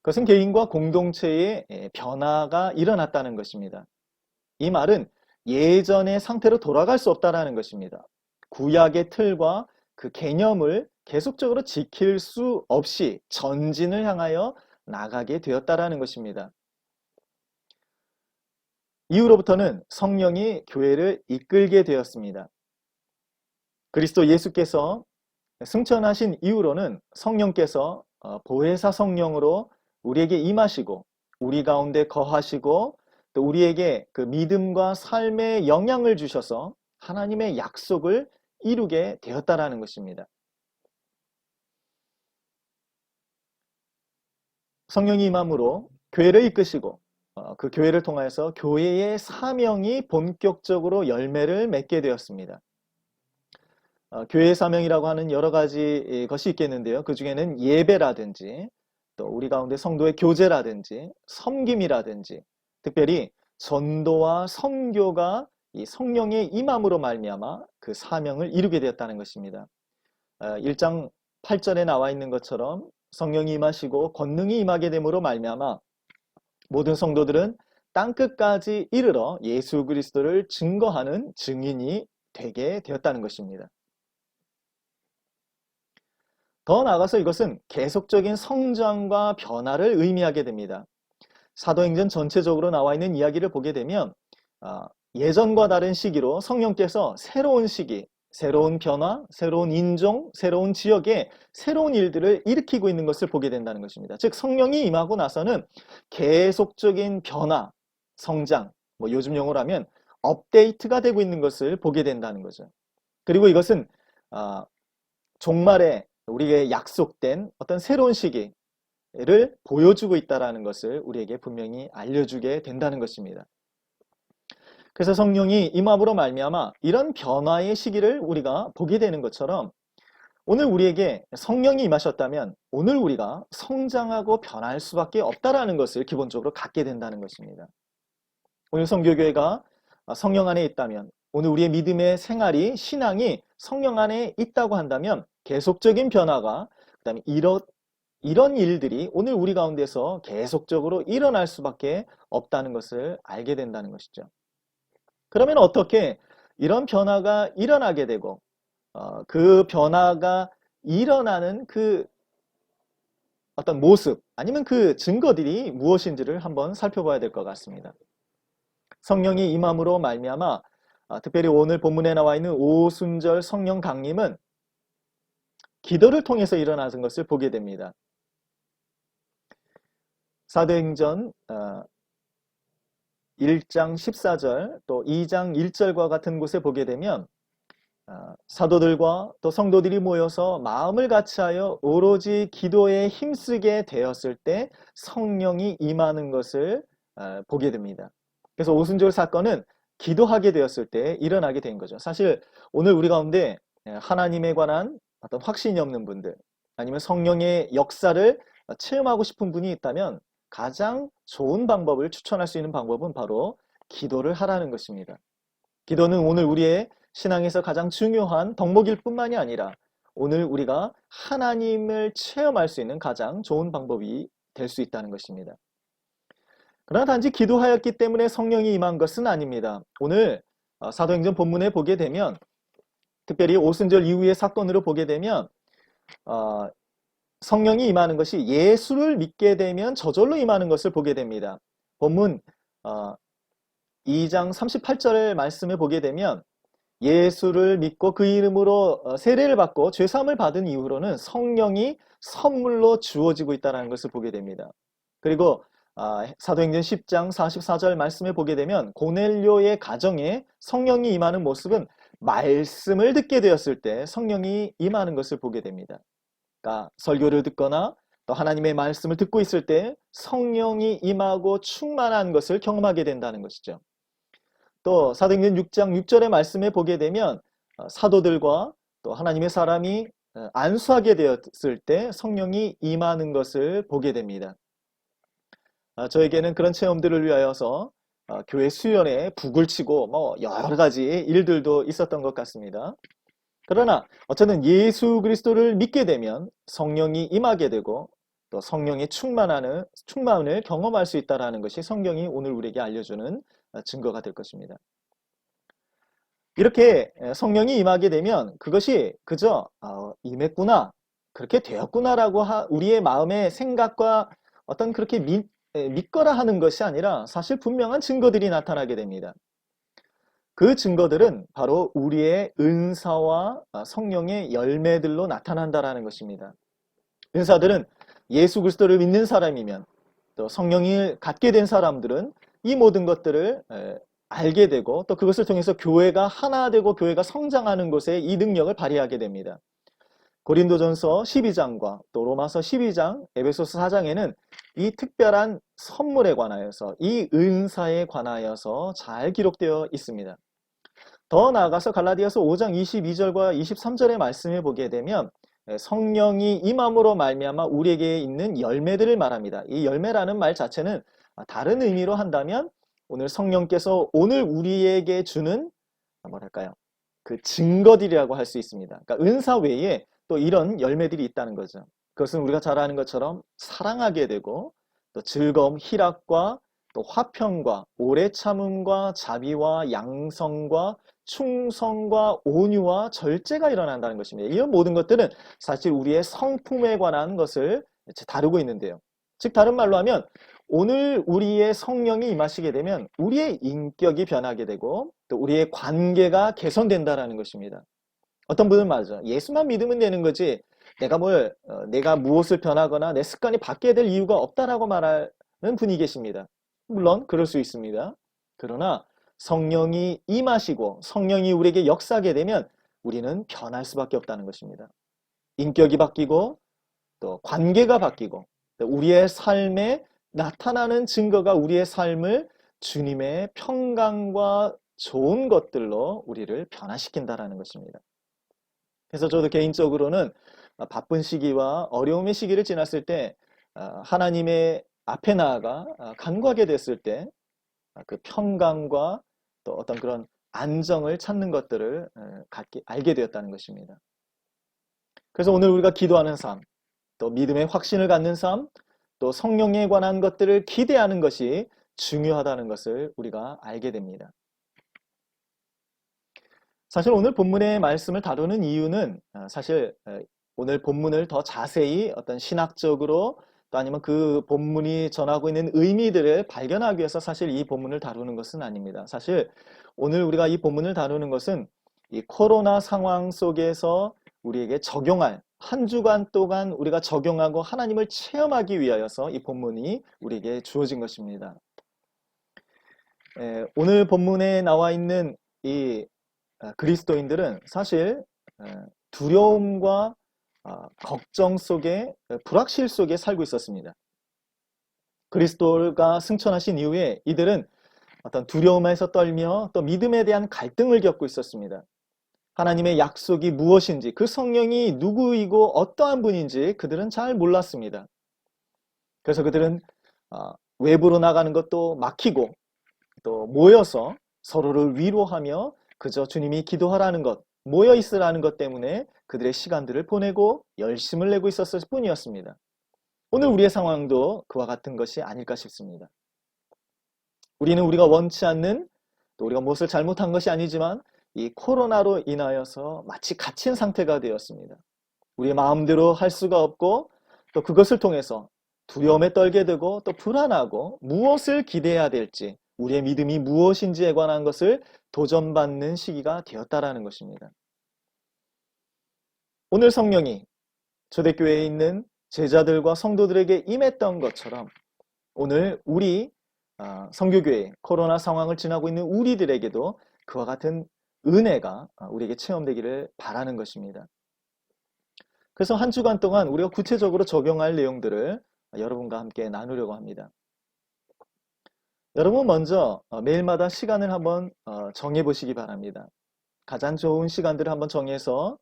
그것은 개인과 공동체의 변화가 일어났다는 것입니다. 이 말은 예전의 상태로 돌아갈 수 없다는 것입니다. 구약의 틀과 그 개념을 계속적으로 지킬 수 없이 전진을 향하여 나가게 되었다는 것입니다. 이후로부터는 성령이 교회를 이끌게 되었습니다. 그리스도 예수께서 승천하신 이후로는 성령께서 보혜사 성령으로 우리에게 임하시고 우리 가운데 거하시고 또 우리에게 그 믿음과 삶의 영향을 주셔서 하나님의 약속을 이루게 되었다는 것입니다. 성령이 임함으로 교회를 이끄시고 그 교회를 통해서 교회의 사명이 본격적으로 열매를 맺게 되었습니다. 교회의 사명이라고 하는 여러 가지 것이 있겠는데요. 그 중에는 예배라든지 또 우리 가운데 성도의 교제라든지 섬김이라든지 특별히 전도와 선교가 이 성령의 임함으로 말미암아 그 사명을 이루게 되었다는 것입니다. 1장 8절에 나와 있는 것처럼 성령이 임하시고 권능이 임하게 됨으로 말미암아 모든 성도들은 땅끝까지 이르러 예수 그리스도를 증거하는 증인이 되게 되었다는 것입니다. 더 나아가서 이것은 계속적인 성장과 변화를 의미하게 됩니다. 사도행전 전체적으로 나와 있는 이야기를 보게 되면 예전과 다른 시기로 성령께서 새로운 시기, 새로운 변화, 새로운 인종, 새로운 지역에 새로운 일들을 일으키고 있는 것을 보게 된다는 것입니다. 즉 성령이 임하고 나서는 계속적인 변화, 성장, 요즘 용어로 하면 업데이트가 되고 있는 것을 보게 된다는 거죠. 그리고 이것은 종말에 우리에게 약속된 어떤 새로운 시기를 보여주고 있다는 것을 우리에게 분명히 알려주게 된다는 것입니다. 그래서 성령이 임함으로 말미암아 이런 변화의 시기를 우리가 보게 되는 것처럼 오늘 우리에게 성령이 임하셨다면 오늘 우리가 성장하고 변할 수밖에 없다는 것을 기본적으로 갖게 된다는 것입니다. 오늘 성교교회가 성령 안에 있다면 오늘 우리의 믿음의 생활이 신앙이 성령 안에 있다고 한다면 계속적인 변화가 그다음에 이런 일들이 오늘 우리 가운데서 계속적으로 일어날 수밖에 없다는 것을 알게 된다는 것이죠. 그러면 어떻게 이런 변화가 일어나게 되고 그 변화가 일어나는 그 어떤 모습 아니면 그 증거들이 무엇인지를 한번 살펴봐야 될 것 같습니다. 성령이 임함으로 말미암아 특별히 오늘 본문에 나와 있는 오순절 성령 강림은 기도를 통해서 일어나는 것을 보게 됩니다. 사도행전 1장 14절 또 2장 1절과 같은 곳에 보게 되면 사도들과 또 성도들이 모여서 마음을 같이하여 오로지 기도에 힘쓰게 되었을 때 성령이 임하는 것을 보게 됩니다. 그래서 오순절 사건은 기도하게 되었을 때 일어나게 된 거죠. 사실 오늘 우리 가운데 하나님에 관한 어떤 확신이 없는 분들 아니면 성령의 역사를 체험하고 싶은 분이 있다면 가장 좋은 방법을 추천할 수 있는 방법은 바로 기도를 하라는 것입니다. 기도는 오늘 우리의 신앙에서 가장 중요한 덕목일 뿐만이 아니라 오늘 우리가 하나님을 체험할 수 있는 가장 좋은 방법이 될 수 있다는 것입니다. 그러나 단지 기도하였기 때문에 성령이 임한 것은 아닙니다. 오늘 사도행전 본문에 보게 되면 특별히 오순절 이후의 사건으로 보게 되면 성령이 임하는 것이 예수를 믿게 되면 저절로 임하는 것을 보게 됩니다. 본문 2장 38절의 말씀을 보게 되면 예수를 믿고 그 이름으로 세례를 받고 죄사함을 받은 이후로는 성령이 선물로 주어지고 있다는 것을 보게 됩니다. 그리고 사도행전 10장 44절 말씀을 보게 되면 고넬료의 가정에 성령이 임하는 모습은 말씀을 듣게 되었을 때 성령이 임하는 것을 보게 됩니다. 그러니까 설교를 듣거나 또 하나님의 말씀을 듣고 있을 때 성령이 임하고 충만한 것을 경험하게 된다는 것이죠. 또 사도행전 6장 6절의 말씀에 보게 되면 사도들과 또 하나님의 사람이 안수하게 되었을 때 성령이 임하는 것을 보게 됩니다. 저에게는 그런 체험들을 위하여서 교회 수련회 북을 치고 뭐 여러 가지 일들도 있었던 것 같습니다. 그러나 어쨌든 예수 그리스도를 믿게 되면 성령이 임하게 되고 또 성령의 충만을 경험할 수 있다는 것이 성경이 오늘 우리에게 알려주는 증거가 될 것입니다. 이렇게 성령이 임하게 되면 그것이 그저 임했구나, 그렇게 되었구나라고 우리의 마음의 생각과 어떤 그렇게 믿거라 하는 것이 아니라 사실 분명한 증거들이 나타나게 됩니다. 그 증거들은 바로 우리의 은사와 성령의 열매들로 나타난다라는 것입니다. 은사들은 예수 그리스도를 믿는 사람이면 또 성령을 갖게 된 사람들은 이 모든 것들을 알게 되고 또 그것을 통해서 교회가 하나 되고 교회가 성장하는 곳에 이 능력을 발휘하게 됩니다. 고린도전서 12장과 또 로마서 12장, 에베소서 4장에는 이 특별한 선물에 관하여서 이 은사에 관하여서 잘 기록되어 있습니다. 더 나아가서 갈라디아서 5장 22절과 23절의 말씀을 보게 되면 성령이 임함으로 말미암아 우리에게 있는 열매들을 말합니다. 이 열매라는 말 자체는 다른 의미로 한다면 오늘 성령께서 오늘 우리에게 주는 뭐랄까요? 그 증거들이라고 할 수 있습니다. 그러니까 은사 외에 또 이런 열매들이 있다는 거죠. 그것은 우리가 잘 아는 것처럼 사랑하게 되고 또 즐거움, 희락과 또 화평과 오래 참음과 자비와 양성과 충성과 온유와 절제가 일어난다는 것입니다. 이런 모든 것들은 사실 우리의 성품에 관한 것을 다루고 있는데요. 즉 다른 말로 하면 오늘 우리의 성령이 임하시게 되면 우리의 인격이 변하게 되고 또 우리의 관계가 개선된다는 것입니다. 어떤 분은 말하죠. 예수만 믿으면 되는 거지 내가 무엇을 변하거나 내 습관이 바뀌어야 될 이유가 없다라고 말하는 분이 계십니다. 물론 그럴 수 있습니다. 그러나 성령이 임하시고 성령이 우리에게 역사하게 되면 우리는 변할 수밖에 없다는 것입니다. 인격이 바뀌고 또 관계가 바뀌고 또 우리의 삶에 나타나는 증거가 우리의 삶을 주님의 평강과 좋은 것들로 우리를 변화시킨다는 것입니다. 그래서 저도 개인적으로는 바쁜 시기와 어려움의 시기를 지났을 때 하나님의 앞에 나아가 간구하게 됐을 때 그 평강과 또 어떤 그런 안정을 찾는 것들을 알게 되었다는 것입니다. 그래서 오늘 우리가 기도하는 삶, 또 믿음의 확신을 갖는 삶, 또 성령에 관한 것들을 기대하는 것이 중요하다는 것을 우리가 알게 됩니다. 사실 오늘 본문의 말씀을 다루는 이유는 사실 오늘 본문을 더 자세히 어떤 신학적으로 또 아니면 그 본문이 전하고 있는 의미들을 발견하기 위해서 사실 이 본문을 다루는 것은 아닙니다. 사실 오늘 우리가 이 본문을 다루는 것은 이 코로나 상황 속에서 우리에게 적용할 한 주간 동안 우리가 적용하고 하나님을 체험하기 위하여서 이 본문이 우리에게 주어진 것입니다. 오늘 본문에 나와 있는 이 그리스도인들은 사실 두려움과 걱정 속에 불확실 속에 살고 있었습니다. 그리스도가 승천하신 이후에 이들은 어떤 두려움에서 떨며 또 믿음에 대한 갈등을 겪고 있었습니다. 하나님의 약속이 무엇인지, 그 성령이 누구이고 어떠한 분인지 그들은 잘 몰랐습니다. 그래서 그들은 외부로 나가는 것도 막히고 또 모여서 서로를 위로하며 그저 주님이 기도하라는 것, 모여 있으라는 것 때문에 그들의 시간들을 보내고 열심을 내고 있었을 뿐이었습니다. 오늘 우리의 상황도 그와 같은 것이 아닐까 싶습니다. 우리는 우리가 원치 않는, 또 우리가 무엇을 잘못한 것이 아니지만 이 코로나로 인하여서 마치 갇힌 상태가 되었습니다. 우리의 마음대로 할 수가 없고 또 그것을 통해서 두려움에 떨게 되고 또 불안하고 무엇을 기대해야 될지, 우리의 믿음이 무엇인지에 관한 것을 도전받는 시기가 되었다라는 것입니다. 오늘 성령이 초대교회에 있는 제자들과 성도들에게 임했던 것처럼 오늘 우리 선교교회 코로나 상황을 지나고 있는 우리들에게도 그와 같은 은혜가 우리에게 체험되기를 바라는 것입니다. 그래서 한 주간 동안 우리가 구체적으로 적용할 내용들을 여러분과 함께 나누려고 합니다. 여러분 먼저 매일마다 시간을 한번 정해 보시기 바랍니다. 가장 좋은 시간들을 한번 정해서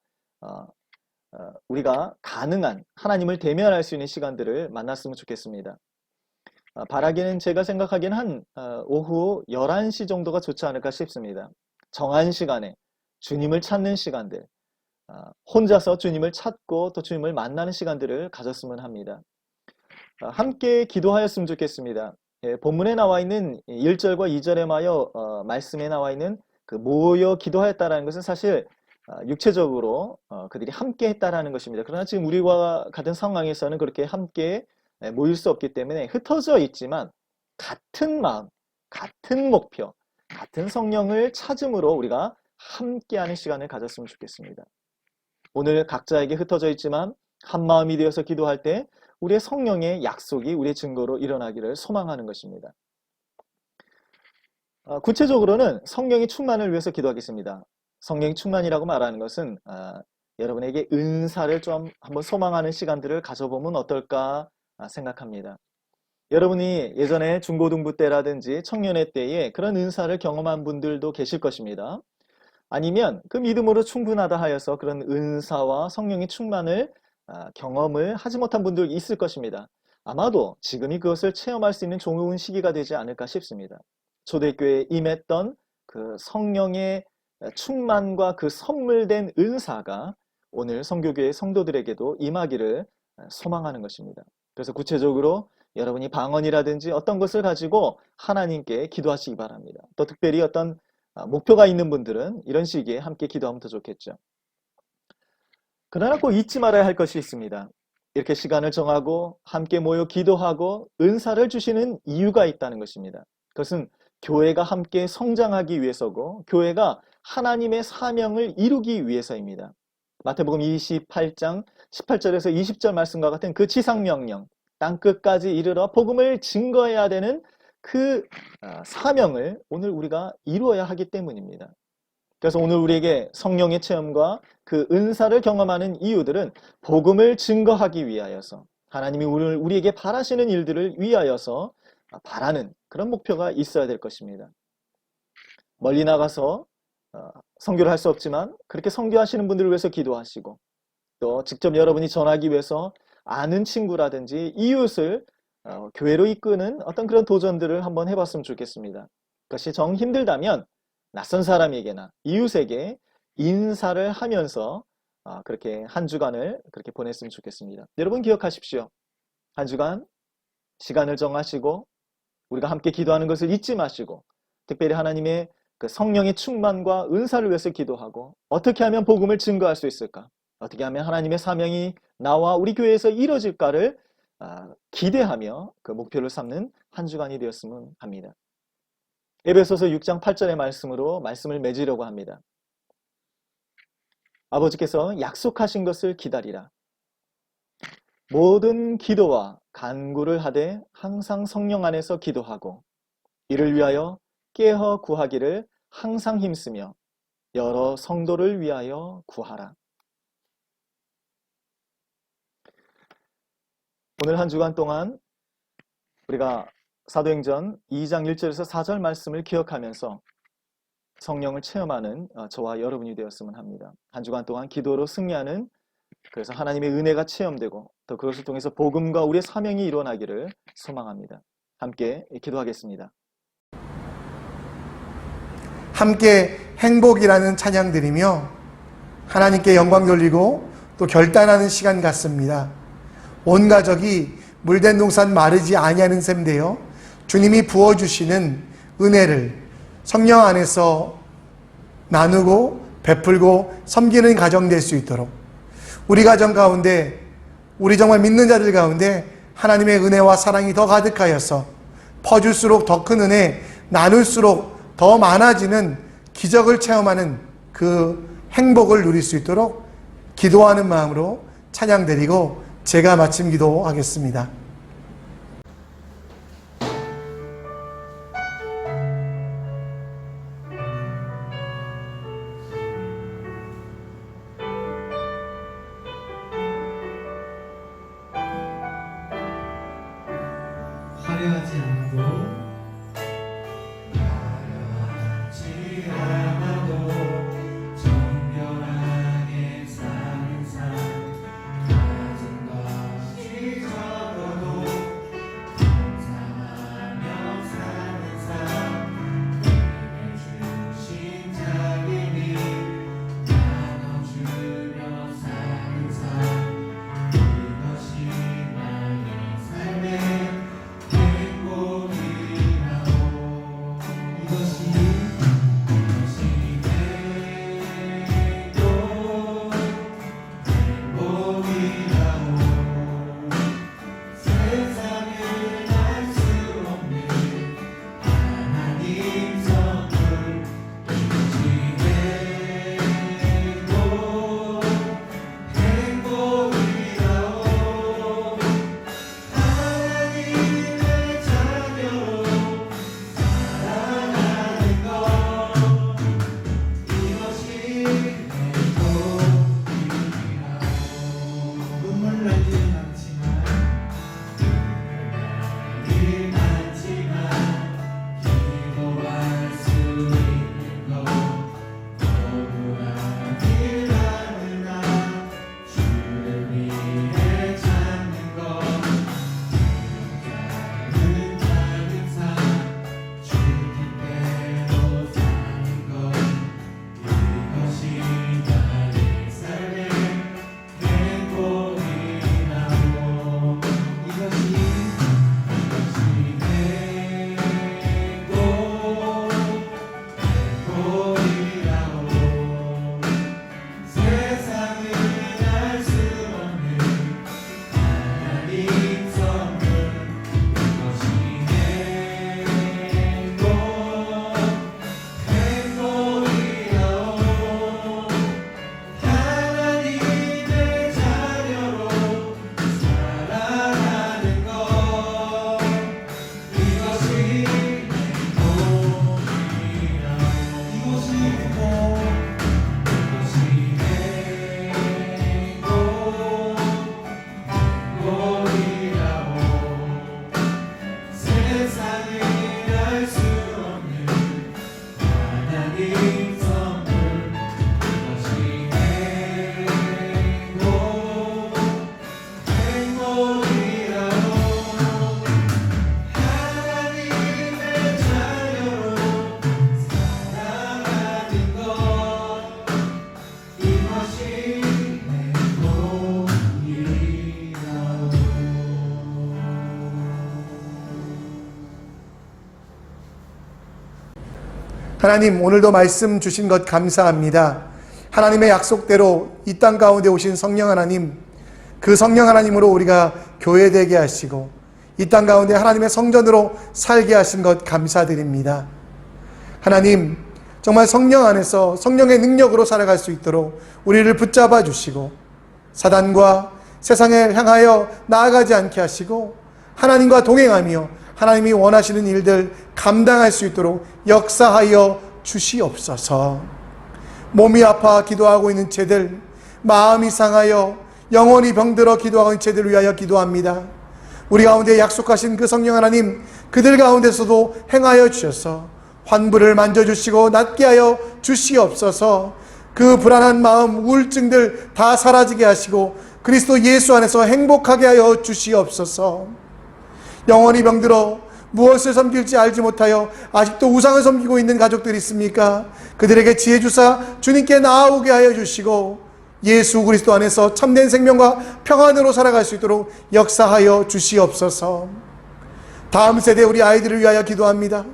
우리가 가능한 하나님을 대면할 수 있는 시간들을 만났으면 좋겠습니다. 바라기는 제가 생각하기에는 한 오후 11시 정도가 좋지 않을까 싶습니다. 정한 시간에 주님을 찾는 시간들, 혼자서 주님을 찾고 또 주님을 만나는 시간들을 가졌으면 합니다. 함께 기도하였으면 좋겠습니다. 본문에 나와 있는 1절과 2절에 말씀에 나와 있는 그 모여 기도하였다라는 것은 사실 육체적으로 그들이 함께 했다라는 것입니다. 그러나 지금 우리와 같은 상황에서는 그렇게 함께 모일 수 없기 때문에 흩어져 있지만 같은 마음, 같은 목표, 같은 성령을 찾음으로 우리가 함께하는 시간을 가졌으면 좋겠습니다. 오늘 각자에게 흩어져 있지만 한 마음이 되어서 기도할 때 우리의 성령의 약속이 우리의 증거로 일어나기를 소망하는 것입니다. 구체적으로는 성령의 충만을 위해서 기도하겠습니다. 성령의 충만이라고 말하는 것은 여러분에게 은사를 좀 한번 소망하는 시간들을 가져보면 어떨까 생각합니다. 여러분이 예전에 중고등부 때라든지 청년회 때에 그런 은사를 경험한 분들도 계실 것입니다. 아니면 그 믿음으로 충분하다 하여서 그런 은사와 성령의 충만을 경험을 하지 못한 분들이 있을 것입니다. 아마도 지금이 그것을 체험할 수 있는 좋은 시기가 되지 않을까 싶습니다. 초대교회에 임했던 그 성령의 충만과 그 선물된 은사가 오늘 선교교회 성도들에게도 임하기를 소망하는 것입니다. 그래서 구체적으로 여러분이 방언이라든지 어떤 것을 가지고 하나님께 기도하시기 바랍니다. 또 특별히 어떤 목표가 있는 분들은 이런 시기에 함께 기도하면 더 좋겠죠. 그러나 꼭 잊지 말아야 할 것이 있습니다. 이렇게 시간을 정하고 함께 모여 기도하고 은사를 주시는 이유가 있다는 것입니다. 그것은 교회가 함께 성장하기 위해서고 교회가 하나님의 사명을 이루기 위해서입니다. 마태복음 28장 18절에서 20절 말씀과 같은 그 지상명령, 땅끝까지 이르러 복음을 증거해야 되는 그 사명을 오늘 우리가 이루어야 하기 때문입니다. 그래서 오늘 우리에게 성령의 체험과 그 은사를 경험하는 이유들은 복음을 증거하기 위하여서 하나님이 오늘 우리에게 바라시는 일들을 위하여서 바라는 그런 목표가 있어야 될 것입니다. 멀리 나가서 선교를 할 수 없지만 그렇게 선교하시는 분들을 위해서 기도하시고 또 직접 여러분이 전하기 위해서 아는 친구라든지 이웃을 교회로 이끄는 어떤 그런 도전들을 한번 해봤으면 좋겠습니다. 그것이 정 힘들다면 낯선 사람에게나 이웃에게 인사를 하면서 그렇게 한 주간을 그렇게 보냈으면 좋겠습니다. 여러분 기억하십시오. 한 주간 시간을 정하시고 우리가 함께 기도하는 것을 잊지 마시고 특별히 하나님의 그 성령의 충만과 은사를 위해서 기도하고 어떻게 하면 복음을 증거할 수 있을까? 어떻게 하면 하나님의 사명이 나와 우리 교회에서 이루어질까를 기대하며 그 목표를 삼는 한 주간이 되었으면 합니다. 에베소서 6장 8절의 말씀으로 말씀을 맺으려고 합니다. 아버지께서 약속하신 것을 기다리라. 모든 기도와 간구를 하되 항상 성령 안에서 기도하고 이를 위하여 깨어 구하기를 항상 힘쓰며 여러 성도를 위하여 구하라. 오늘 한 주간 동안 우리가 사도행전 2장 1절에서 4절 말씀을 기억하면서 성령을 체험하는 저와 여러분이 되었으면 합니다. 한 주간 동안 기도로 승리하는, 그래서 하나님의 은혜가 체험되고 또 그것을 통해서 복음과 우리의 사명이 일어나기를 소망합니다. 함께 기도하겠습니다. 함께 행복이라는 찬양 드리며 하나님께 영광 돌리고 또 결단하는 시간 같습니다. 온 가족이 물된 동산 마르지 아니하는 셈 되어 주님이 부어주시는 은혜를 성령 안에서 나누고 베풀고 섬기는 가정 될 수 있도록 우리 가정 가운데, 우리 정말 믿는 자들 가운데 하나님의 은혜와 사랑이 더 가득하여서 퍼줄수록 더 큰 은혜, 나눌수록 더 많아지는 기적을 체험하는 그 행복을 누릴 수 있도록 기도하는 마음으로 찬양 드리고 제가 마침 기도하겠습니다. 화려하지 않아도 정결하게 사는 삶, 가진 것이 적어도 감사하며 사는 삶, 내게 주신 자비니 나눠주며 사는 삶, 이것이 나의 삶의 행복이라오. 이것이 하나님, 오늘도 말씀 주신 것 감사합니다. 하나님의 약속대로 이 땅 가운데 오신 성령 하나님, 그 성령 하나님으로 우리가 교회되게 하시고 이 땅 가운데 하나님의 성전으로 살게 하신 것 감사드립니다. 하나님, 정말 성령 안에서 성령의 능력으로 살아갈 수 있도록 우리를 붙잡아 주시고 사단과 세상을 향하여 나아가지 않게 하시고 하나님과 동행하며 하나님이 원하시는 일들 감당할 수 있도록 역사하여 주시옵소서. 몸이 아파 기도하고 있는 채들, 마음이 상하여 영혼이 병들어 기도하고 있는 채들을 위하여 기도합니다. 우리 가운데 약속하신 그 성령 하나님, 그들 가운데서도 행하여 주셔서 환부를 만져주시고 낫게 하여 주시옵소서. 그 불안한 마음, 우울증들 다 사라지게 하시고 그리스도 예수 안에서 행복하게 하여 주시옵소서. 영혼이 병들어 무엇을 섬길지 알지 못하여 아직도 우상을 섬기고 있는 가족들이 있습니까? 그들에게 지혜 주사 주님께 나아오게 하여 주시고 예수 그리스도 안에서 참된 생명과 평안으로 살아갈 수 있도록 역사하여 주시옵소서. 다음 세대 우리 아이들을 위하여 기도합니다.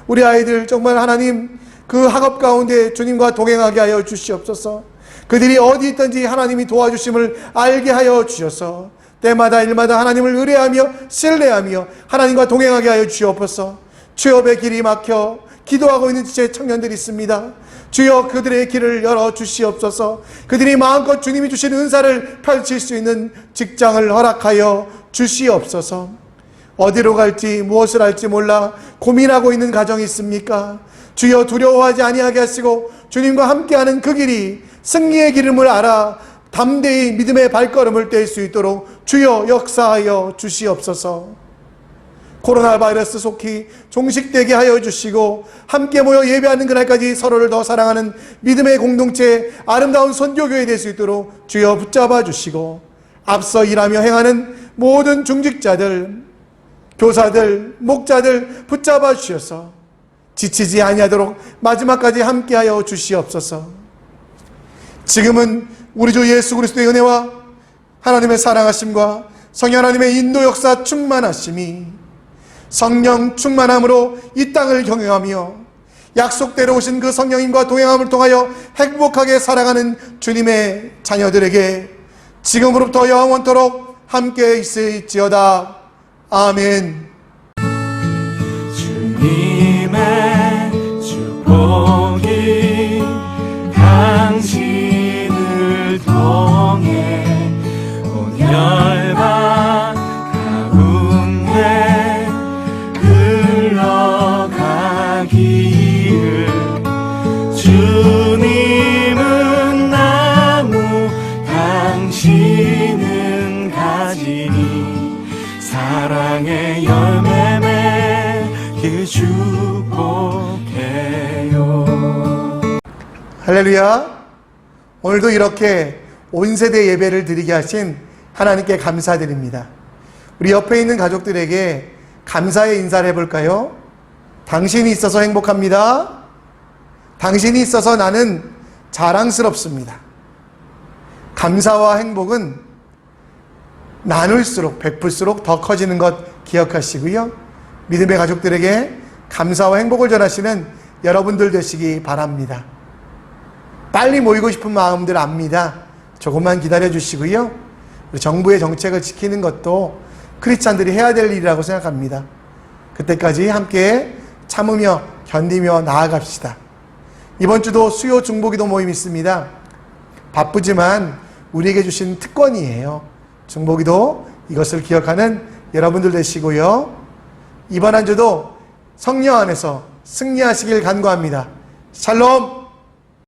우리 아이들 정말 하나님 그 학업 가운데 주님과 동행하게 하여 주시옵소서. 그들이 어디 있든지 하나님이 도와주심을 알게 하여 주셔서 때마다 일마다 하나님을 의뢰하며 신뢰하며 하나님과 동행하게 하여 주옵소서. 취업의 길이 막혀 기도하고 있는 제 청년들이 있습니다. 주여 그들의 길을 열어 주시옵소서. 그들이 마음껏 주님이 주신 은사를 펼칠 수 있는 직장을 허락하여 주시옵소서. 어디로 갈지 무엇을 할지 몰라 고민하고 있는 가정이 있습니까? 주여 두려워하지 아니하게 하시고 주님과 함께하는 그 길이 승리의 기름을 알아 담대히 믿음의 발걸음을 뗄 수 있도록 주여 역사하여 주시옵소서. 코로나 바이러스 속히 종식되게 하여 주시고 함께 모여 예배하는 그날까지 서로를 더 사랑하는 믿음의 공동체, 아름다운 선교교회 될 수 있도록 주여 붙잡아 주시고 앞서 일하며 행하는 모든 중직자들, 교사들, 목자들 붙잡아 주셔서 지치지 아니하도록 마지막까지 함께하여 주시옵소서. 지금은 우리 주 예수 그리스도의 은혜와 하나님의 사랑하심과 성령 하나님의 인도 역사 충만하심이 성령 충만함으로 이 땅을 경영하며 약속대로 오신 그 성령님과 동행함을 통하여 행복하게 살아가는 주님의 자녀들에게 지금으로부터 영원토록 함께 있을지어다. 아멘. 주님의 축복이 당신을 통해 온 열방 가운데 흘러가기를. 주님은 나무 당신은 가지니 사랑의 열매 맺길 축복해요. 할렐루야. 오늘도 이렇게 온 세대 예배를 드리게 하신 하나님께 감사드립니다. 우리 옆에 있는 가족들에게 감사의 인사를 해볼까요? 당신이 있어서 행복합니다. 당신이 있어서 나는 자랑스럽습니다. 감사와 행복은 나눌수록, 베풀수록 더 커지는 것 기억하시고요. 믿음의 가족들에게 감사와 행복을 전하시는 여러분들 되시기 바랍니다. 빨리 모이고 싶은 마음들 압니다. 조금만 기다려 주시고요. 우리 정부의 정책을 지키는 것도 크리스찬들이 해야 될 일이라고 생각합니다. 그때까지 함께 참으며 견디며 나아갑시다. 이번 주도 수요 중보기도 모임 있습니다. 바쁘지만 우리에게 주신 특권이에요. 중보기도 이것을 기억하는 여러분들 되시고요. 이번 한 주도 성령 안에서 승리하시길 간구합니다. 샬롬.